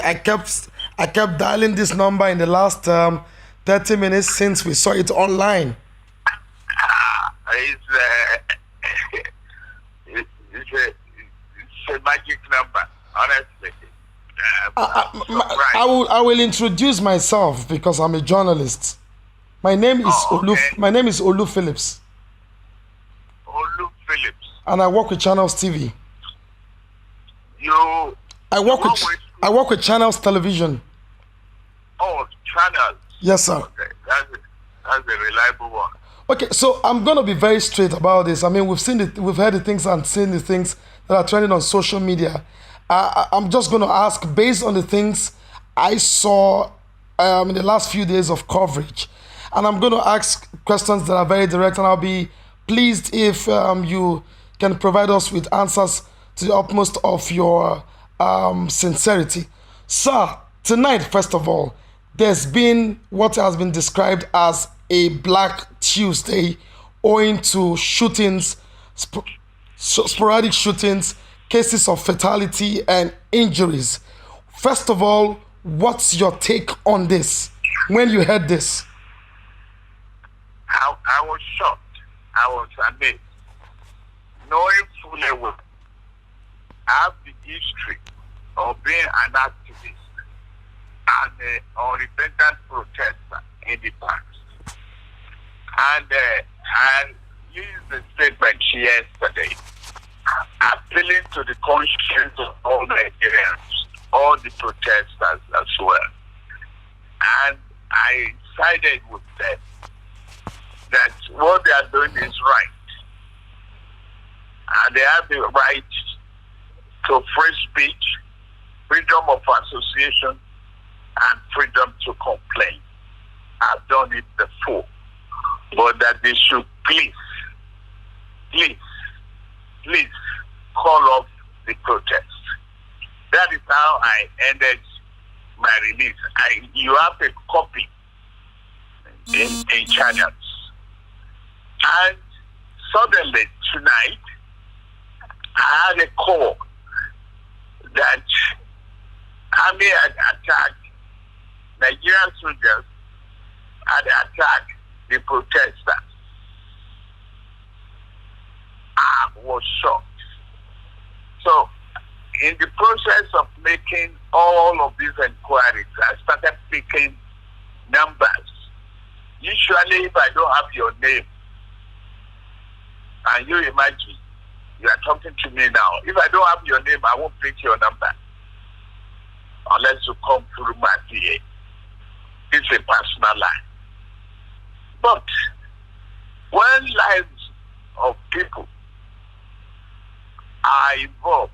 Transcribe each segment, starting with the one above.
I kept I kept dialing this number in the last 30 minutes since we saw it online. It's, it's a magic number, honestly. I'm surprised. I will introduce myself because I'm a journalist. Oh, okay. My name is Olu Phillips, Olu Phillips. and I work with Channels TV. You, I you work with work with, I work with Channels Television. oh, channels. Yes, sir. Okay, that's a reliable one. Okay, so I'm gonna be very straight about this. I mean, we've heard the things and seen the things that are trending on social media. I'm just gonna ask based on the things I saw in the last few days of coverage, and I'm gonna ask questions that are very direct, and I'll be pleased if you can provide us with answers to the utmost of your sincerity, sir. Tonight, first of all, there's been what has been described as a Black Tuesday owing to shootings, sporadic shootings, cases of fatality and injuries. First of all, what's your take on this when you heard this? I was shocked. I was amazed. Knowing fully well, I have the history of being an activist and an unrepentant protester in the past. And used the statement yesterday, appealing to the conscience of all Nigerians, all the protesters as well. And I sided with them that what they are doing is right. And they have the right to free speech, freedom of association, and freedom to complain. I've done it before. But that they should please call off the protest. That is how I ended my release. You have a copy in channels. And suddenly tonight, I had a call that army had attacked Nigerian soldiers, had attacked the protesters. I was shocked. So, in the process of making all of these inquiries, I started picking numbers. Usually, if I don't have your name, and you imagine, you are talking to me now. If I don't have your name, I won't pick your number unless you come through my PA. It's a personal line. But when lives of people are involved,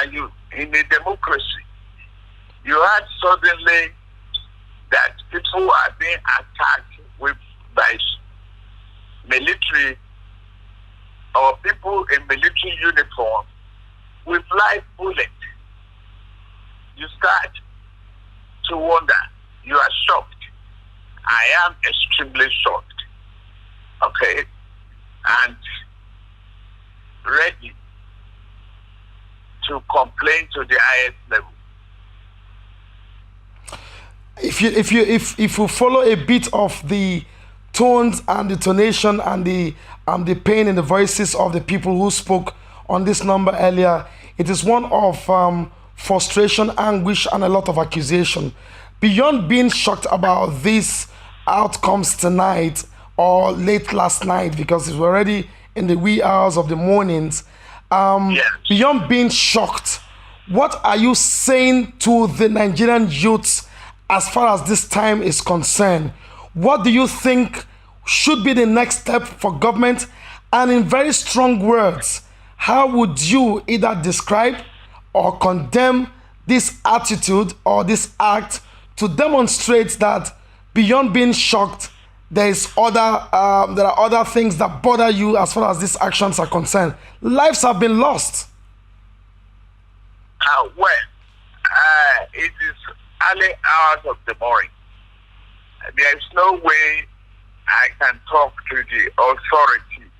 and you in a democracy, you had suddenly that people are being attacked by military or people in military uniform with live bullets. You start to wonder. You are shocked. I am extremely shocked. Okay? And ready to complain to the highest level. If you follow a bit of the tones and the tonation and the pain in the voices of the people who spoke on this number earlier, it is one of frustration, anguish, and a lot of accusation. Beyond being shocked about these outcomes tonight or late last night, because it's already in the wee hours of the mornings, Yes. beyond being shocked, what are you saying to the Nigerian youths as far as this time is concerned? What do you think should be the next step for government? And in very strong words, how would you either describe or condemn this attitude or this act to demonstrate that beyond being shocked, there are other things that bother you as far as these actions are concerned? Lives have been lost. It is early hours of the morning. There is no way I can talk to the authority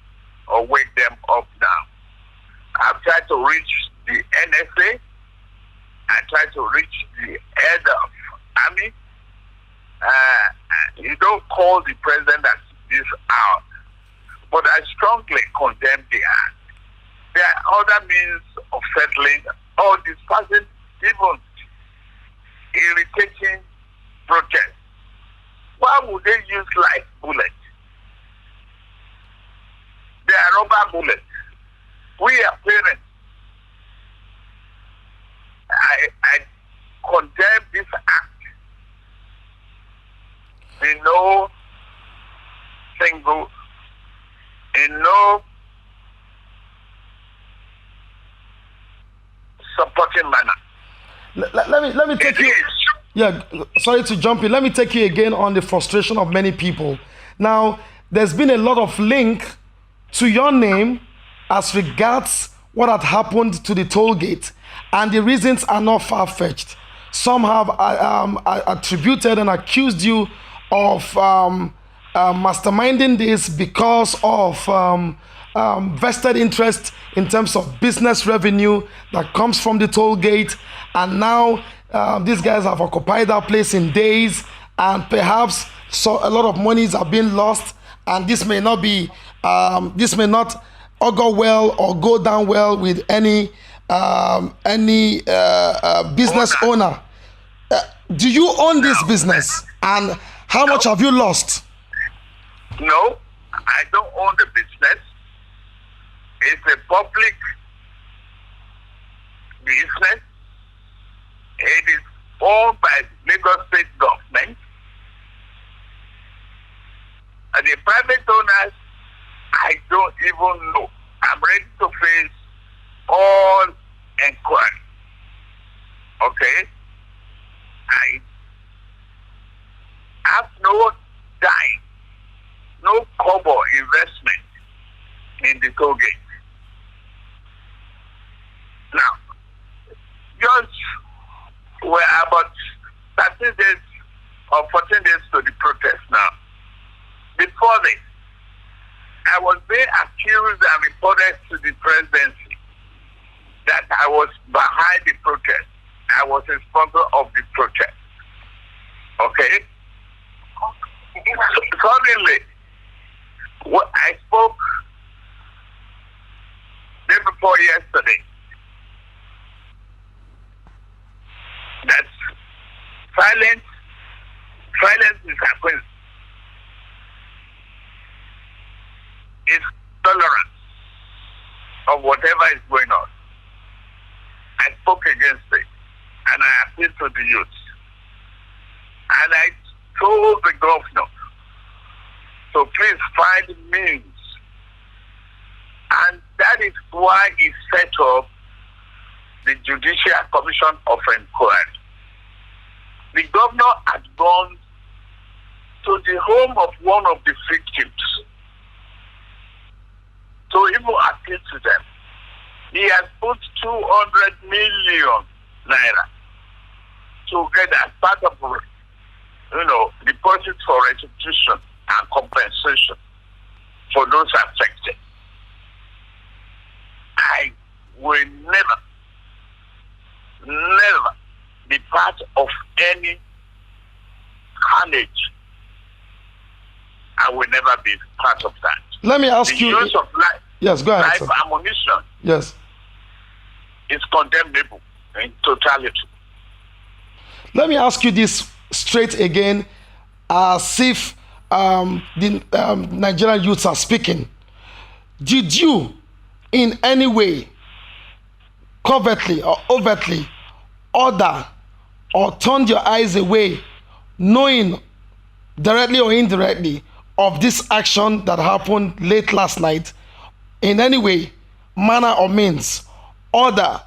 or wake them up now. I've tried to reach the NSA. I tried to reach the head of army. You don't call the president at this hour. But I strongly condemn the act. There are other means of settling all this person, even irritating protest. Why would they use live bullets? They are rubber bullets. We are parents. I condemn this act. In no supporting manner. Let me take you. Yeah, sorry to jump in. Let me take you again on the frustration of many people. Now, there's been a lot of link to your name as regards what had happened to the toll gate, and the reasons are not far-fetched. Some have attributed and accused you of masterminding this because of vested interest in terms of business revenue that comes from the toll gate, and now these guys have occupied that place in days, and perhaps a lot of monies are being lost, and this may not augur well or go down well with any business owner. Do you own this business, and how much have you lost? No, I don't own the business. It's a public business. It is owned by Lagos State government. And the private owners, I don't even know. I'm ready to face all inquiry. Okay? I have no dime, no kobo investment in the toll gate. Now, just we're about 13 days or 14 days to the protest now. Before this, I was being accused and reported to the presidency that I was behind the protest. I was a sponsor of the protest. Okay? Suddenly, I spoke day before yesterday that silence is happening. It's tolerance of whatever is going on. I spoke against it, and I appealed to the youth. And I told the governor to please find means. And that is why he set up the Judicial Commission of Inquiry. The governor had gone to the home of one of the victims to even appeal to them. He has put 200 million naira together as part of, deposit for restitution and compensation for those affected. I will never be part of any carnage. I will never be part of that. Let me ask the you. Use of life, yes, go ahead. life ammunition. Yes. Is condemnable in totality. Let me ask you this straight again, as if the Nigerian youths are speaking. Did you, in any way, covertly or overtly, order or turn your eyes away, knowing directly or indirectly of this action that happened late last night, in any way, manner or means, order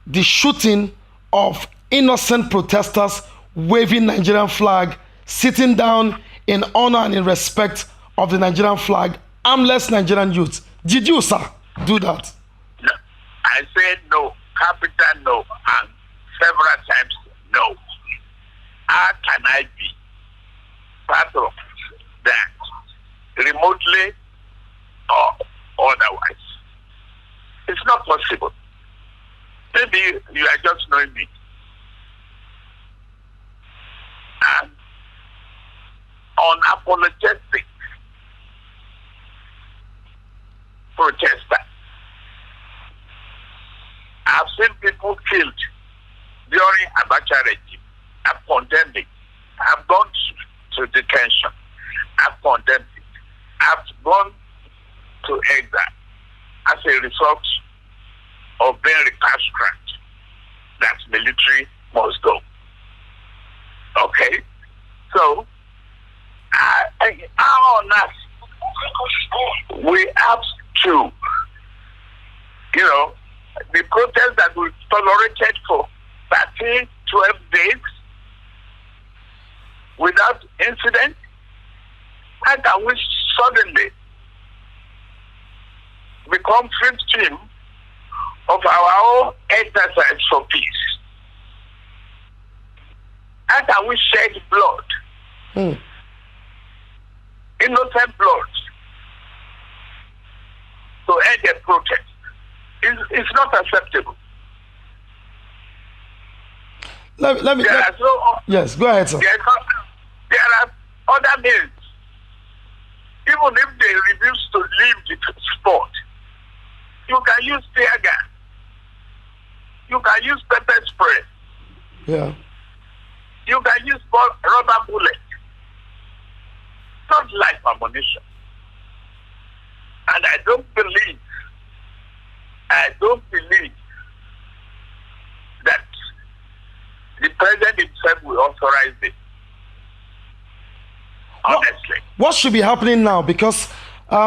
the shooting of innocent protesters waving Nigerian flag, sitting down in honor and in respect of the Nigerian flag, armless Nigerian youth? Did you, sir, do that? No. I said no, capital no, and several times no. How can I be part of that, remotely or otherwise? It's not possible. Maybe you are just knowing me. Abacha regime. I've condemned it. I've gone to detention. I've condemned it. I've gone to exile as a result of being recalcitrant that military must go. Okay? So, how on earth we have to, the protest that we tolerated for 13, 12 days without incident, how can we suddenly become victim of our own exercise for peace? How can we shed blood? Innocent blood to end a protest? It's not acceptable. Yes, go ahead, sir. There are other means. Even if they refuse to leave the spot, you can use tear gas. You can use pepper spray. Yeah. You can use rubber bullets. Not life ammunition. And I don't believe that the president himself will authorize it. Honestly. What should be happening now? Because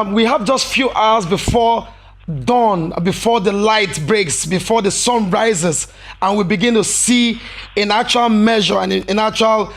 we have just few hours before dawn, before the light breaks, before the sun rises, and we begin to see in actual measure and in actual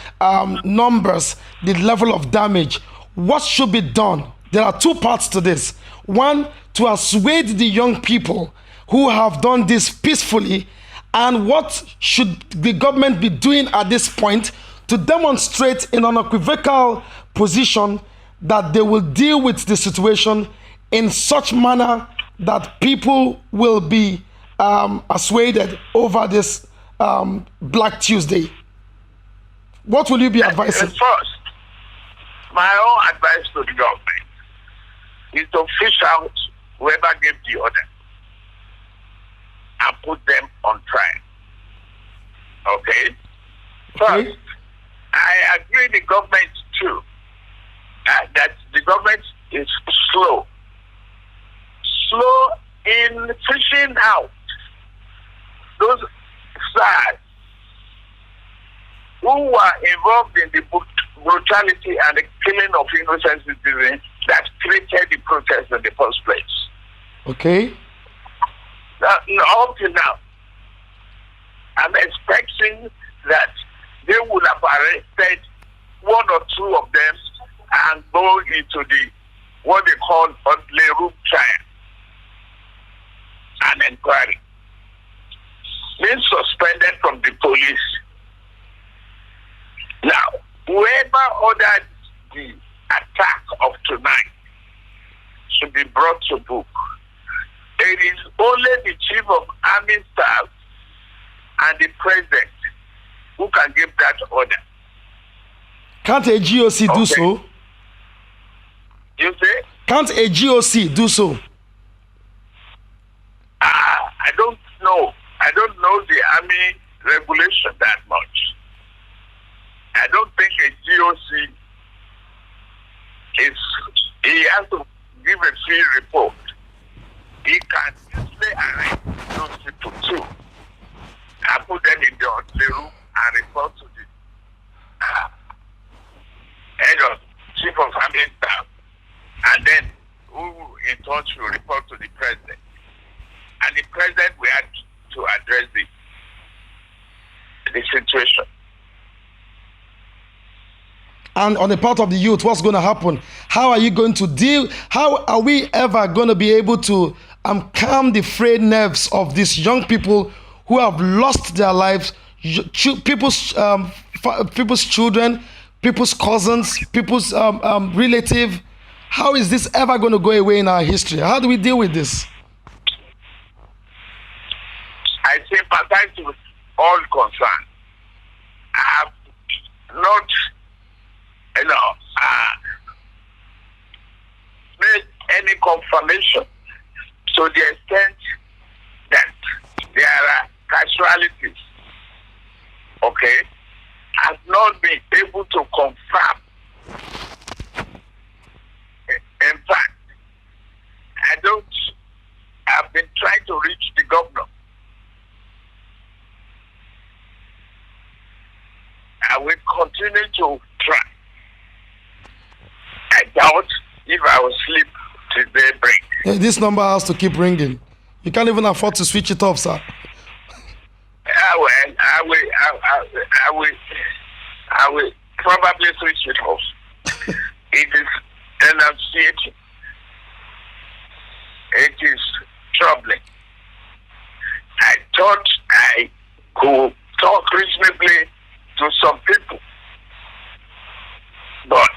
numbers the level of damage. What should be done? There are two parts to this. One, to assuage the young people who have done this peacefully, and what should the government be doing at this point to demonstrate in an unequivocal position that they will deal with the situation in such manner that people will be assuaded over this Black Tuesday. What will you be advising? First, my own advice to the government is to fish out whoever gave the order and put them on trial. Okay? First, I agree the government too, that the government is slow in fishing out those SARS who were involved in the brutality and the killing of innocent citizens that created the protest in the first place. Okay. Up to now, I'm expecting that they would have arrested one or two of them and go into the what they call a room trial and inquiry. Being suspended from the police. Now, whoever ordered the attack of tonight should be brought to book. It is only the chief of army staff and the president who can give that order. Can't a GOC do so? You say? Can't a GOC do so? I don't know. I don't know the army regulation that much. I don't think a GOC he has to give a free report. He can easily arrest those people too and put them in the room and report to the head of chief of army staff, and then who in touch will report to the president. And the president will have to address the situation. And on the part of the youth, what's going to happen? How are you going to deal? How are we ever going to be able to calm the frayed nerves of these young people who have lost their lives, people's children, people's cousins, people's relative? How is this ever going to go away in our history? How do we deal with this? I sympathize with all concerned. I have not, made any confirmation to the extent that there are casualties okay, has not been able to confirm. In fact, I've been trying to reach the governor. I will continue to try. I doubt if I will sleep till daybreak. Yeah, this number has to keep ringing. You can't even afford to switch it off, sir. I will probably switch it off. It is enunciating. It is troubling. I thought I could talk reasonably to some people, but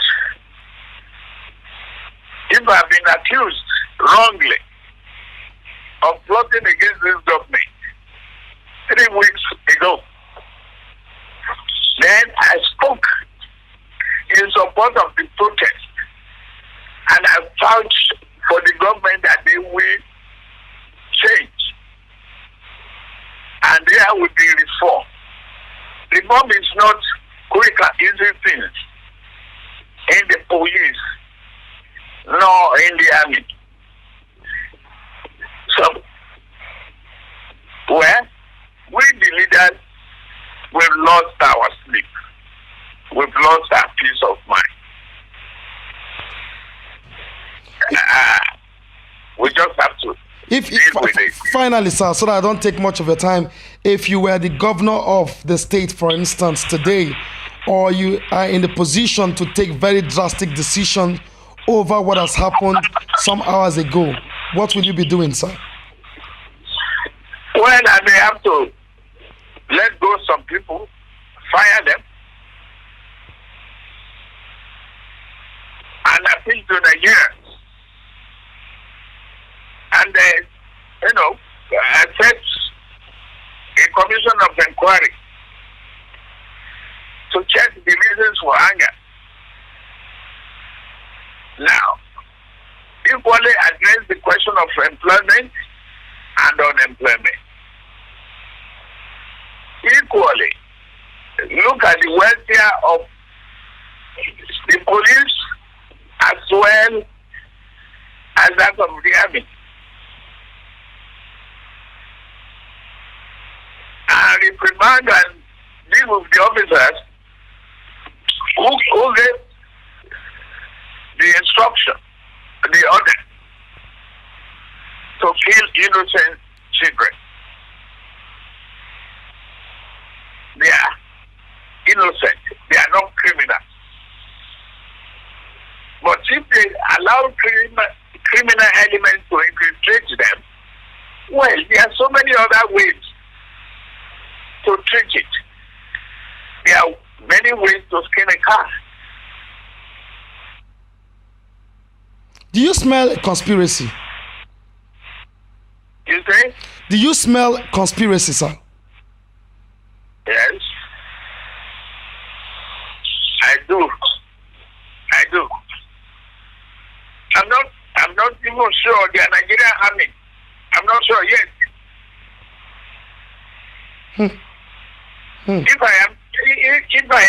if I've been accused wrongly of plotting against this government 3 weeks ago, then I spoke in support of the protest, and I vouched for the government that they will change and there will be reform. Reform is not quick and easy things in the police nor in the army. So, we the leaders, we've lost our sleep. We've lost our peace of mind. We just have to deal with it. Finally, sir, so that I don't take much of your time, if you were the governor of the state, for instance, today, or you are in the position to take very drastic decisions over what has happened some hours ago, what will you be doing, sir? Well, I may have to let go some people, fire them, and appeal to Nigerians. And set a commission of inquiry to check the reasons for anger. Now, equally address the question of employment and unemployment. Equally, look at the welfare of the police as well as that of the army. And reprimand and deal with the officers who gave the instruction, the order to kill innocent children. They are innocent. They are not criminals. But if they allow criminal elements to infiltrate them, well, there are so many other ways to treat it. There are many ways to skin a cat. Do you smell a conspiracy? You say? Do you smell conspiracy, sir? Yes. I do. I'm not even sure the Nigerian army. I'm not sure yet. If I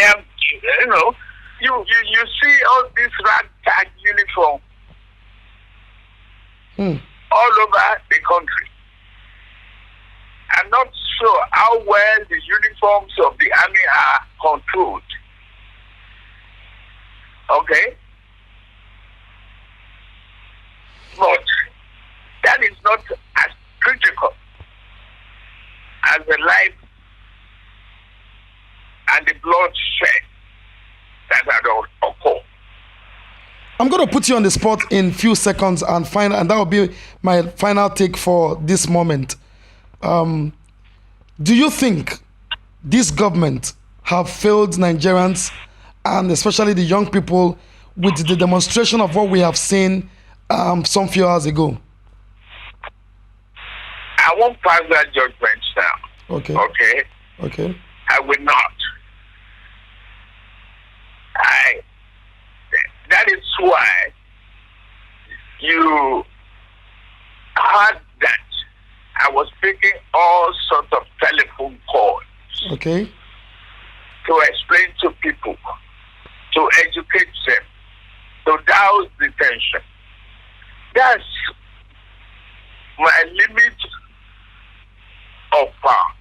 am, you see all this ragtag uniform all over the country. I'm not sure how well the uniforms of the army are controlled. Okay? But that is not as critical as the life and the bloodshed that had occurred. I'm going to put you on the spot in few seconds and that will be my final take for this moment. Do you think this government have failed Nigerians and especially the young people with the demonstration of what we have seen some few hours ago? I won't pass that judgment now. Okay. I will not. That is why you heard that I was making all sorts of telephone calls. Okay. to explain to people, to educate them, to douse the tension. That's my limit of power.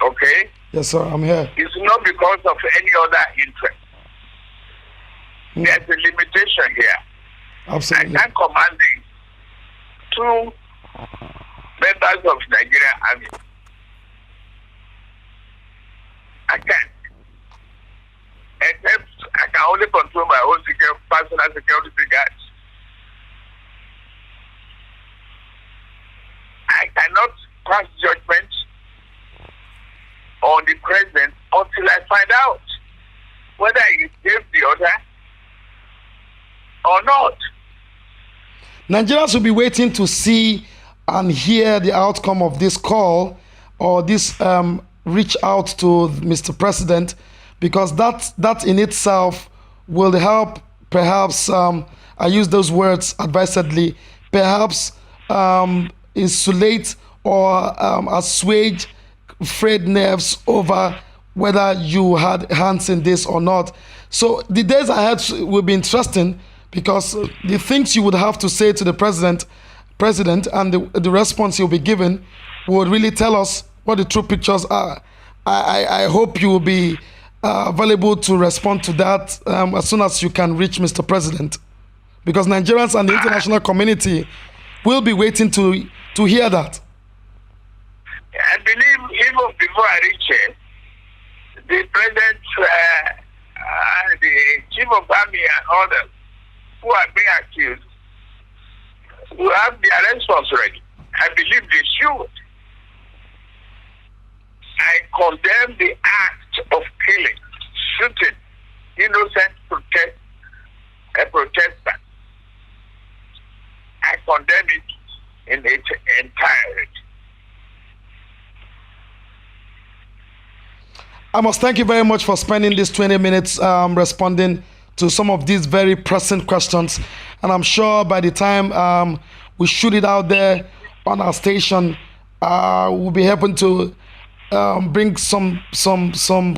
Okay? Yes, sir, I'm here. It's not because of any other interest. There's a limitation here. Absolutely. I can't command the 2 members of Nigerian Army. I can't. Except I can only control my own personal security guards. I cannot pass judgment on the president until I find out whether he gave the order or not. Nigerians will be waiting to see and hear the outcome of this call or this reach out to Mr. President, because that in itself will help, perhaps, I use those words advisedly, perhaps insulate or assuage frayed nerves over whether you had hands in this or not. So the days ahead will be interesting, because the things you would have to say to the president and the response you'll be given would really tell us what the true pictures are. I hope you will be available to respond to that as soon as you can reach Mr. President, because Nigerians and the international community will be waiting to hear that. I believe even before I reach it, the president, the chief of army and others who are being accused will have their response ready. I believe they should. I condemn the act of killing, shooting innocent protesters. I condemn it in its entirety. I must thank you very much for spending these 20 minutes responding to some of these very pressing questions. And I'm sure by the time we shoot it out there on our station, we'll be able to bring some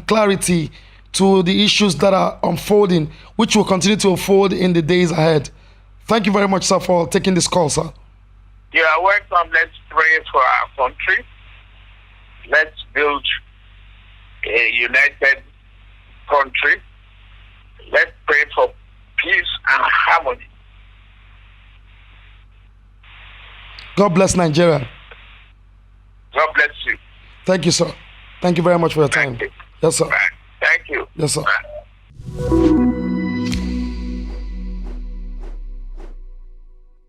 clarity to the issues that are unfolding, which will continue to unfold in the days ahead. Thank you very much, sir, for taking this call, sir. You are welcome. Let's pray for our country. Let's build a united country. Let's pray for peace and harmony. God bless Nigeria. God bless you. Thank you, sir. Thank you very much for your time. Thank you. Yes, sir. Bye. Thank you. Yes, sir. Bye.